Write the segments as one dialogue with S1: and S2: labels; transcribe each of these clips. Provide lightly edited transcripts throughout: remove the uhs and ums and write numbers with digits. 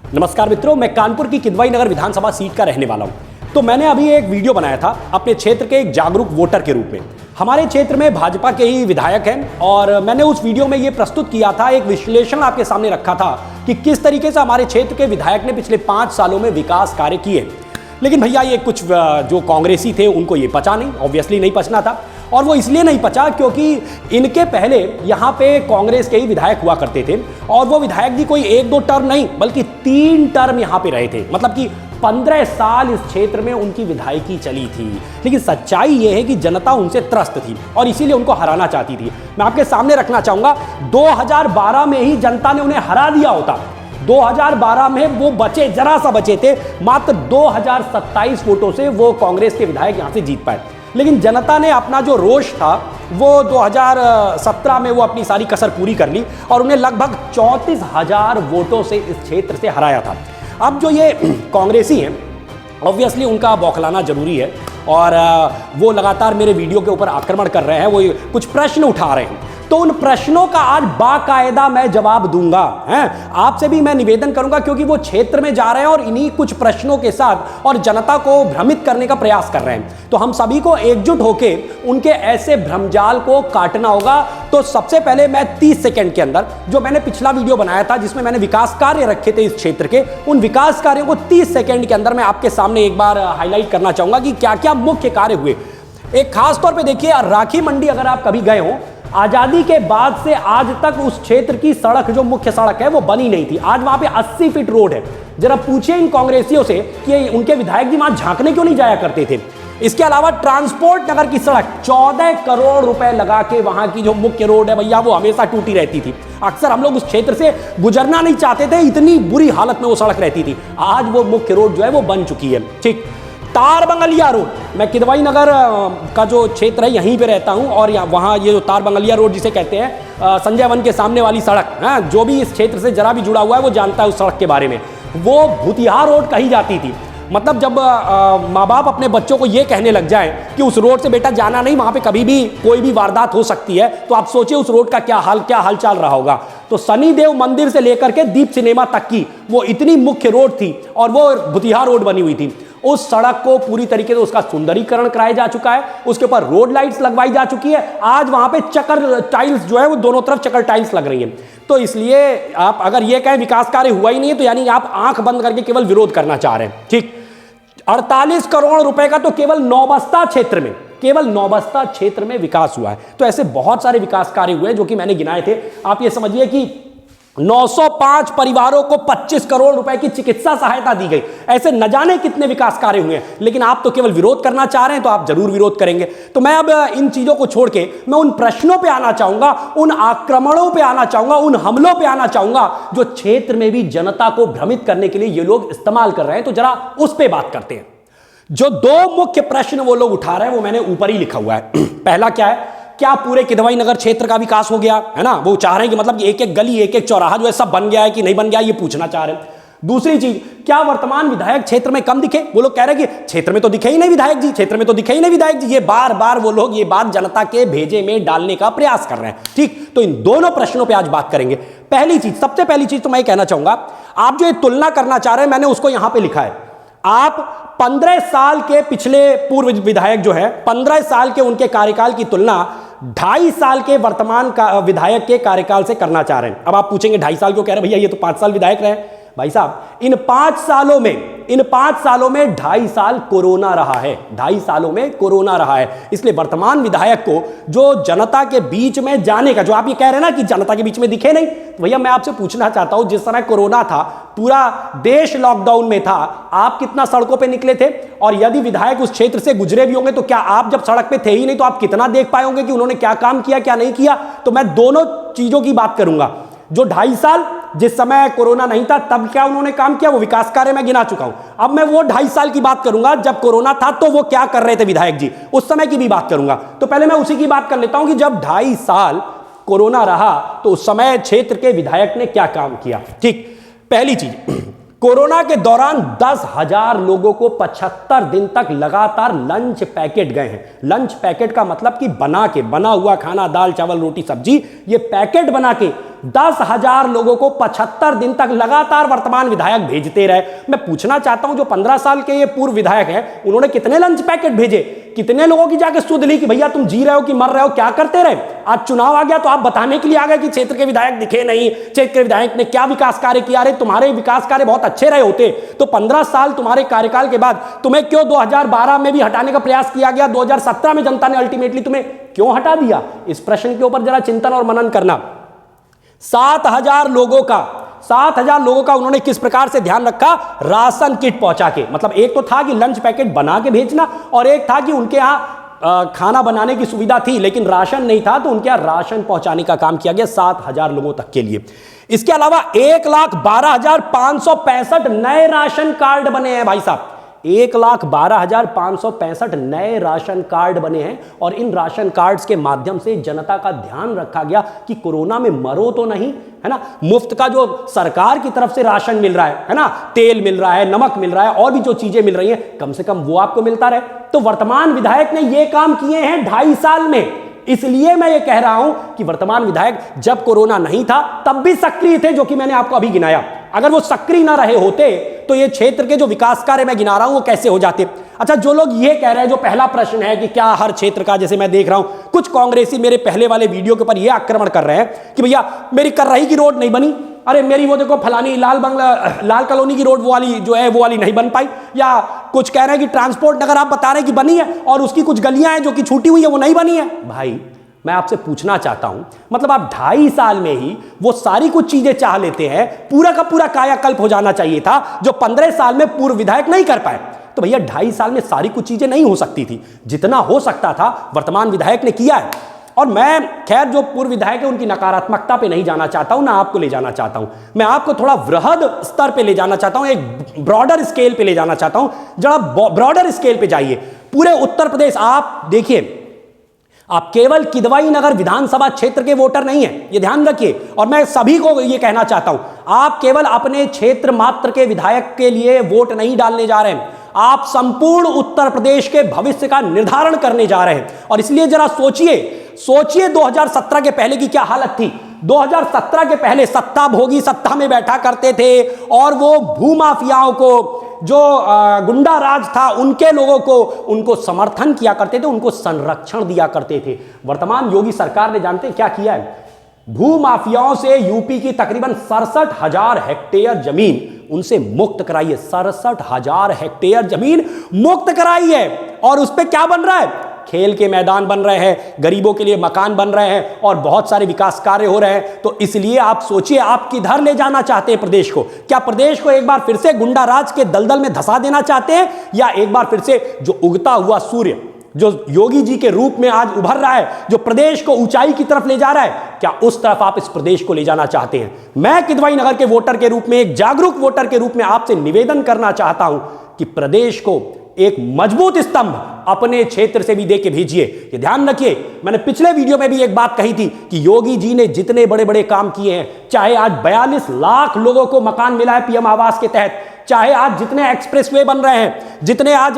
S1: नमस्कार मित्रों, मैं कानपुर की किदवई नगर विधानसभा सीट का रहने वाला हूं। तो मैंने अभी एक वीडियो बनाया था अपने क्षेत्र के एक जागरूक वोटर के रूप में। हमारे क्षेत्र में भाजपा के ही विधायक हैं और मैंने उस वीडियो में ये प्रस्तुत किया था, एक विश्लेषण आपके सामने रखा था कि किस तरीके से हमारे क्षेत्र के विधायक ने पिछले 5 सालों में विकास कार्य किए। लेकिन भैया ये कुछ जो कांग्रेसी थे उनको ये पचा नहीं, ऑब्वियसली नहीं पचना था। और वो इसलिए नहीं पचा क्योंकि इनके पहले यहाँ पे कांग्रेस के ही विधायक हुआ करते थे और वो विधायक भी कोई 1-2 टर्म नहीं बल्कि 3 टर्म यहाँ पे रहे थे। मतलब कि 15 साल इस क्षेत्र में उनकी विधायकी चली थी। लेकिन सच्चाई ये है कि जनता उनसे त्रस्त थी और इसीलिए उनको हराना चाहती थी। मैं आपके सामने रखना चाहूंगा, 2012 में ही जनता ने उन्हें हरा दिया होता। 2012 में वो बचे, जरा सा बचे थे, मात्र 2027 वोटों से वो कांग्रेस के विधायक यहां से जीत पाए। लेकिन जनता ने अपना जो रोष था वो 2017 में वो अपनी सारी कसर पूरी कर ली और उन्हें लगभग 34,000 वोटों से इस क्षेत्र से हराया था। अब जो ये कांग्रेसी हैं, ऑब्वियसली उनका बौखलाना जरूरी है और वो लगातार मेरे वीडियो के ऊपर आक्रमण कर रहे हैं, वो कुछ प्रश्न उठा रहे हैं। तो उन प्रश्नों का आज बाकायदा मैं जवाब दूंगा। आपसे भी मैं निवेदन करूंगा क्योंकि वो क्षेत्र में जा रहे हैं और इन्हीं कुछ प्रश्नों के साथ और जनता को भ्रमित करने का प्रयास कर रहे हैं। तो हम सभी को एकजुट होकर उनके ऐसे भ्रमजाल को काटना होगा। तो सबसे पहले मैं 30 सेकंड के अंदर जो मैंने पिछला वीडियो बनाया था जिसमें मैंने विकास कार्य रखे थे इस क्षेत्र के, उन विकास कार्यों को 30 सेकंड के अंदर मैं आपके सामने एक बार हाईलाइट करना चाहूंगा कि क्या क्या मुख्य कार्य हुए। एक खास तौर पे देखिए, राखी मंडी अगर आप कभी गए हो, आजादी के बाद से आज तक उस क्षेत्र की सड़क, जो मुख्य सड़क है, वो बनी नहीं थी। आज वहां पे 80 फीट रोड है। जरा पूछिए इन कांग्रेसियों से कि उनके विधायक जी वहां झांकने क्यों नहीं जाया करते थे। इसके अलावा ट्रांसपोर्ट नगर की सड़क 14 करोड़ रुपए लगा के वहां की जो मुख्य रोड है भैया, वो हमेशा टूटी रहती थी। अक्सर हम लोग उस क्षेत्र से गुजरना नहीं चाहते थे, इतनी बुरी हालत में वो सड़क रहती थी। आज वो मुख्य रोड जो है वो बन चुकी है। ठीक, तारबंगलिया रोड, मैं किदवई नगर का जो क्षेत्र है यहीं पे रहता हूं और वहां ये जो तारबंगलिया रोड जिसे कहते हैं, संजय वन के सामने वाली सड़क, जो भी इस क्षेत्र से जरा भी जुड़ा हुआ है वो जानता है उस सड़क के बारे में। वो भूतिया रोड कही जाती थी। मतलब जब माँ बाप अपने बच्चों को ये कहने लग जाए कि उस रोड से बेटा जाना नहीं, वहां पे कभी भी कोई भी वारदात हो सकती है, तो आप सोचिए उस रोड का क्या हाल चाल रहा होगा। तो शनिदेव मंदिर से लेकर के दीप सिनेमा तक की वो इतनी मुख्य रोड थी और वो भूतिया रोड बनी हुई थी। उस सड़क को पूरी तरीके से उसका सुंदरीकरण कराया जा चुका है, उसके ऊपर रोड लाइट्स लगवाई जा चुकी है। आज वहां पे चक्कर टाइल्स जो है वो दोनों तरफ चक्कर टाइल्स लग रही हैं। तो इसलिए आप अगर ये कहें विकास कार्य हुआ ही नहीं है तो यानी आप आंख बंद करके केवल विरोध करना चाह रहे हैं। ठीक, 48 करोड़ रुपए का तो केवल नौबस्ता क्षेत्र में, केवल नौबस्ता क्षेत्र में विकास हुआ है। तो ऐसे बहुत सारे विकास कार्य हुए जो कि मैंने गिनाए थे। आप ये समझिए कि 905 परिवारों को 25 करोड़ रुपए की चिकित्सा सहायता दी गई। ऐसे न जाने कितने विकास कार्य हुए हैं, लेकिन आप तो केवल विरोध करना चाह रहे हैं, तो आप जरूर विरोध करेंगे। तो मैं अब इन चीजों को छोड़ के मैं उन प्रश्नों पे आना चाहूंगा, उन आक्रमणों पे आना चाहूंगा, उन हमलों पे आना चाहूंगा जो क्षेत्र में भी जनता को भ्रमित करने के लिए ये लोग इस्तेमाल कर रहे हैं। तो जरा उस पे बात करते हैं। जो 2 मुख्य प्रश्न वो लोग उठा रहे हैं वो मैंने ऊपर ही लिखा हुआ है। पहला क्या है, क्या पूरे किदवई नगर क्षेत्र का विकास हो गया है ना। वो चाह रहे हैं कि मतलब एक एक गली, एक एक चौराहा जो है सब बन गया है कि नहीं बन गया, ये पूछना चाह रहे हैं। दूसरी चीज, क्या वर्तमान विधायक क्षेत्र में कम दिखे। वो लोग कह रहे हैं कि क्षेत्र में तो दिखे ही नहीं विधायक जी, क्षेत्र में तो दिखे ही नहीं विधायक जी। ये बार बार वो लोग ये बात जनता के भेजे में डालने का प्रयास कर रहे हैं। ठीक, तो इन दोनों प्रश्नों पर आज बात करेंगे। पहली चीज, सबसे पहली चीज तो मैं कहना चाहूंगा, आप जो ये तुलना करना चाह रहे हैं मैंने उसको यहां पर लिखा है। आप 15 साल के पिछले पूर्व विधायक जो है, 15 साल के उनके कार्यकाल की तुलना 2.5 साल के वर्तमान का विधायक के कार्यकाल से करना चाह रहे हैं। अब आप पूछेंगे 2.5 साल क्यों कह रहे हैं भैया, ये तो 5 साल विधायक रहे। भाई साहब, इन 5 सालों में 2.5 साल कोरोना रहा है। 2.5 सालों में कोरोना रहा है। इसलिए वर्तमान विधायक को जो जनता के बीच में जाने का, जो आप ये कह रहे हैं ना कि जनता के बीच में दिखे नहीं, तो भैया मैं आपसे पूछना चाहता हूं, जिस तरह कोरोना था, पूरा देश लॉकडाउन में था, आप कितना सड़कों पे निकले थे? और यदि विधायक उस क्षेत्र से गुजरे भी होंगे तो क्या आप जब सड़क पे थे ही नहीं तो आप कितना देख पाए होंगे कि उन्होंने क्या काम किया, क्या नहीं किया? तो मैं दोनों चीजों की बात करूंगा। जो 2.5 साल, जिस समय कोरोना नहीं था तब क्या उन्होंने काम किया, वो विकास कार्य मैं गिना चुका हूं। अब मैं वो 2.5 साल की बात करूंगा जब कोरोना था तो वो क्या कर रहे थे विधायक जी, उस समय की भी बात करूंगा। तो पहले मैं उसी की बात कर लेता हूं कि जब 2.5 साल कोरोना रहा तो उस समय क्षेत्र के विधायक ने क्या काम किया। ठीक, पहली चीज, कोरोना के दौरान 10,000 लोगों को 75 दिन तक लगातार लंच पैकेट गए हैं। लंच पैकेट का मतलब कि बना हुआ खाना, दाल चावल रोटी सब्जी, ये पैकेट बना के 10,000 लोगों को 75 दिन तक लगातार वर्तमान विधायक भेजते रहे। मैं पूछना चाहता हूं, जो 15 साल के ये पूर्व विधायक हैं, उन्होंने कितने लंच पैकेट भेजे, कितने लोगों की जाके सुध ली कि भैया तुम जी रहे हो कि मर रहे हो, क्या करते रहे। आज चुनाव आ गया तो आप बताने के लिए आ गए कि क्षेत्र के विधायक दिखे नहीं, क्षेत्र के विधायक ने क्या विकास कार्य किया। रहे तुम्हारे विकास कार्य बहुत अच्छे रहे होते तो 15 साल तुम्हारे कार्यकाल के बाद तुम्हें क्यों 2012 में भी हटाने का प्रयास किया गया, 2017 में जनता ने अल्टीमेटली तुम्हें क्यों हटा दिया। इस प्रश्न के ऊपर जरा चिंतन और मनन करना। 7,000 लोगों का उन्होंने किस प्रकार से ध्यान रखा, राशन किट पहुंचा के। मतलब एक तो था कि लंच पैकेट बना के भेजना, और एक था कि उनके यहां खाना बनाने की सुविधा थी लेकिन राशन नहीं था, तो उनके यहां राशन पहुंचाने का काम किया गया 7,000 लोगों तक के लिए। इसके अलावा 1,12,565 नए राशन कार्ड बने हैं भाई साहब। 1,12,565 नए राशन कार्ड बने हैं, और इन राशन कार्ड्स के माध्यम से जनता का ध्यान रखा गया कि कोरोना में मरो तो नहीं, है ना। मुफ्त का जो सरकार की तरफ से राशन मिल रहा है ना, तेल मिल रहा है, नमक मिल रहा है, और भी जो चीजें मिल रही हैं, कम से कम वो आपको मिलता रहे। तो वर्तमान विधायक ने ये काम किए हैं 2.5 साल में। इसलिए मैं ये कह रहा हूं कि वर्तमान विधायक जब कोरोना नहीं था तब भी सक्रिय थे, जो कि मैंने आपको अभी गिनाया। अगर वो सक्रिय ना रहे होते तो ये क्षेत्र के जो विकास कार्य मैं गिना रहा हूं वो कैसे हो जाते। अच्छा, जो लोग ये कह रहे हैं, जो पहला प्रश्न है कि क्या हर क्षेत्र का, जैसे मैं देख रहा हूं कुछ कांग्रेसी मेरे पहले वाले वीडियो के ऊपर ये आक्रमण कर रहे हैं कि भैया मेरी कर्रही की रोड नहीं बनी, अरे मेरी वो देखो फलानी लाल कॉलोनी की रोड वो वाली जो है वो वाली नहीं बन पाई, या कुछ कह रहे हैं कि ट्रांसपोर्ट नगर आप बता रहे हैं कि बनी है और उसकी कुछ गलियां हैं जो कि छूटी हुई है वो नहीं बनी है। भाई मैं आपसे पूछना चाहता हूं, मतलब आप 2.5 साल में ही वो सारी कुछ चीजें चाह लेते हैं, पूरा का पूरा कायाकल्प हो जाना चाहिए था जो 15 साल में पूर्व विधायक नहीं कर पाए। तो भैया 2.5 साल में सारी कुछ चीजें नहीं हो सकती थी, जितना हो सकता था वर्तमान विधायक ने किया है। और मैं खैर जो पूर्व विधायक है उनकी नकारात्मकता पे नहीं जाना चाहता हूं, ना आपको ले जाना चाहता हूं, मैं आपको थोड़ा वृहद स्तर पे ले जाना चाहता हूं, एक ब्रॉडर स्केल पे ले जाना चाहता हूं। जरा ब्रॉडर स्केल पे जाइए, पूरे उत्तर प्रदेश आप देखिए, आप केवल किदवई नगर विधानसभा क्षेत्र के वोटर नहीं हैं, ये ध्यान रखिए। और मैं सभी को ये कहना चाहता हूं, आप केवल अपने क्षेत्र मात्र के विधायक के लिए वोट नहीं डालने जा रहे हैं, आप संपूर्ण उत्तर प्रदेश के भविष्य का निर्धारण करने जा रहे हैं। और इसलिए जरा सोचिए 2017 के पहले की क्या हालत थी। 2017 के पहले सत्ता भोगी सत्ता में बैठा करते थे और वो भूमाफियाओं को, जो गुंडा राज था उनके लोगों को, उनको समर्थन किया करते थे, उनको संरक्षण दिया करते थे। वर्तमान योगी सरकार ने जानते हैं क्या किया है, भूमाफियाओं से यूपी की तकरीबन 67,000 हेक्टेयर जमीन उनसे मुक्त कराई है। 67,000 हेक्टेयर जमीन मुक्त कराई है, और उस पर क्या बन रहा है, खेल के मैदान बन रहे हैं, गरीबों के लिए मकान बन रहे हैं, और बहुत सारे विकास कार्य हो रहे हैं। तो इसलिए आप सोचिए आप किधर ले जाना चाहते हैं प्रदेश को। क्या प्रदेश को एक बार फिर से गुंडा राज के दलदल में धंसा देना चाहते हैं, या एक बार फिर से जो उगता हुआ सूर्य जो योगी जी के रूप में आज उभर रहा है, जो प्रदेश को ऊंचाई की तरफ ले जा रहा है, क्या उस तरफ आप इस प्रदेश को ले जाना चाहते हैं। मैं किदवई नगर के वोटर के रूप में, एक जागरूक वोटर के रूप में आपसे निवेदन करना चाहता हूं कि प्रदेश को एक मजबूत स्तंभ अपने क्षेत्र से भी दे के भेजिए। ये ध्यान रखिए, मैंने पिछले वीडियो में भी एक बात कही थी कि योगी जी ने जितने बड़े बड़े काम किए हैं, चाहे आज 42 लाख लोगों को मकान मिला है पीएम आवास के तहत, चाहे आज जितने एक्सप्रेसवे बन रहे हैं, जितने आज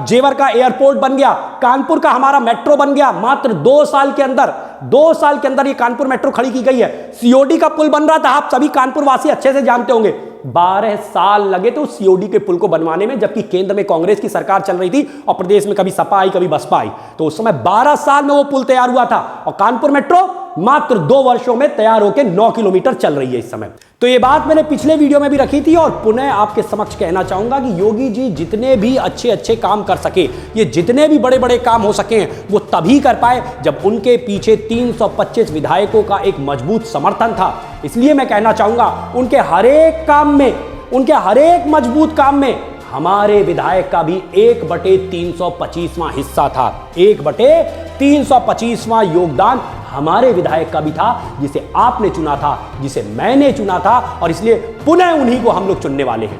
S1: जेवर का एयरपोर्ट बन गया, कानपुर का हमारा मेट्रो बन गया, मात्र 2 साल के अंदर ये कानपुर मेट्रो खड़ी की गई है। सीओडी का पुल बन रहा था, आप सभी कानपुर वासी अच्छे से जानते होंगे, 12 साल लगे थे उस सीओडी के पुल को बनवाने में, जबकि केंद्र में कांग्रेस की सरकार चल रही थी और प्रदेश में कभी सपा आई कभी बसपा आई। तो उस समय 12 साल में वो पुल तैयार हुआ था, और कानपुर मेट्रो मात्र 2 वर्षों में तैयार होकर 9 किलोमीटर चल रही है इस समय। तो ये बात मैंने पिछले वीडियो में भी रखी थी, और पुनः आपके समक्ष कहना चाहूंगा कि योगी जी जितने भी अच्छे काम कर सके, ये जितने भी बड़े बड़े काम हो सके हैं, वो तभी कर पाए जब उनके पीछे 325 विधायकों का एक मजबूत समर्थन था। इसलिए मैं कहना चाहूंगा उनके हर एक काम में, उनके हर एक मजबूत काम में हमारे विधायक का भी 1/325वां हिस्सा था। 1/325वां योगदान हमारे विधायक का भी था, जिसे आपने चुना था, जिसे मैंने चुना था, और इसलिए पुनः उन्हीं को हम लोग चुनने वाले हैं।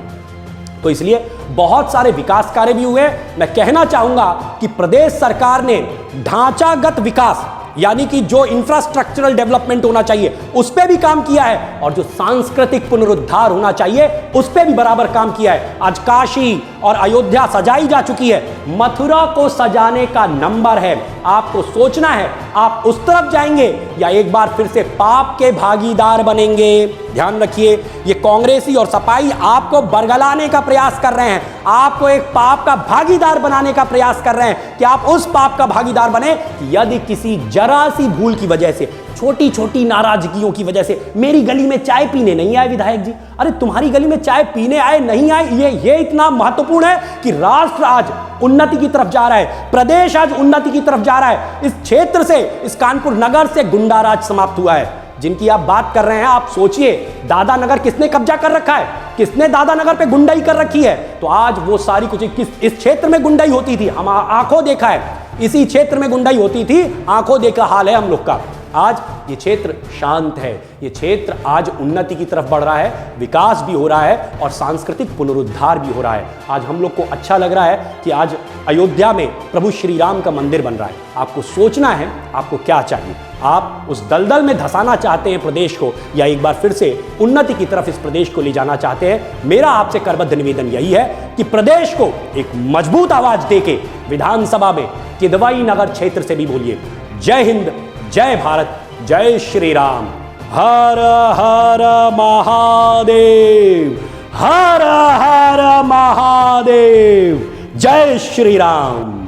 S1: तो इसलिए बहुत सारे विकास कार्य भी हुए। मैं कहना चाहूंगा कि प्रदेश सरकार ने ढांचागत विकास, यानी कि जो इंफ्रास्ट्रक्चरल डेवलपमेंट होना चाहिए उस पर भी काम किया है, और जो सांस्कृतिक पुनरुद्धार होना चाहिए उस पर भी बराबर काम किया है। आज काशी और अयोध्या सजाई जा चुकी है, मथुरा को सजाने का नंबर है। आपको सोचना है आप उस तरफ जाएंगे या एक बार फिर से पाप के भागीदार बनेंगे। ध्यान रखिए, ये कांग्रेसी और सपाई आपको बरगलाने का प्रयास कर रहे हैं, आपको एक पाप का भागीदार बनाने का प्रयास कर रहे हैं कि आप उस पाप का भागीदार बने कि यदि किसी जरा सी भूल की वजह से, छोटी छोटी नाराजगियों की वजह से मेरी गली में चाय पीने नहीं आए विधायक जी, अरे तुम्हारी गली में चाय पीने आए नहीं आए ये इतना महत्वपूर्ण है कि राष्ट्र आज उन्नति की तरफ जा रहा है, प्रदेश आज उन्नति की तरफ जा रहा है। इस क्षेत्र से, इस कानपुर नगर से गुंडाराज समाप्त हुआ है। जिनकी आप बात कर रहे हैं, आप सोचिए दादा नगर किसने कब्जा कर रखा है, किसने दादा नगर पे गुंडाई कर रखी है। तो आज वो सारी कुछ इस क्षेत्र में गुंडाई होती थी, हम आंखों देखा है, इसी क्षेत्र में गुंडाई होती थी, आंखों देखा हाल है हम लोग का। आज ये क्षेत्र शांत है, ये क्षेत्र आज उन्नति की तरफ बढ़ रहा है, विकास भी हो रहा है और सांस्कृतिक पुनरुद्धार भी हो रहा है। आज हम लोग को अच्छा लग रहा है कि आज अयोध्या में प्रभु श्री राम का मंदिर बन रहा है। आपको सोचना है आपको क्या चाहिए, आप उस दलदल में धंसाना चाहते हैं प्रदेश को या एक बार फिर से उन्नति की तरफ इस प्रदेश को ले जाना चाहते हैं। मेरा आपसे करबद्ध निवेदन यही है कि प्रदेश को एक मजबूत आवाज देके विधानसभा में किदवई नगर क्षेत्र से भी बोलिए, जय हिंद, जय भारत, जय श्री राम, हर हर महादेव, हर हर महादेव, जय श्री राम।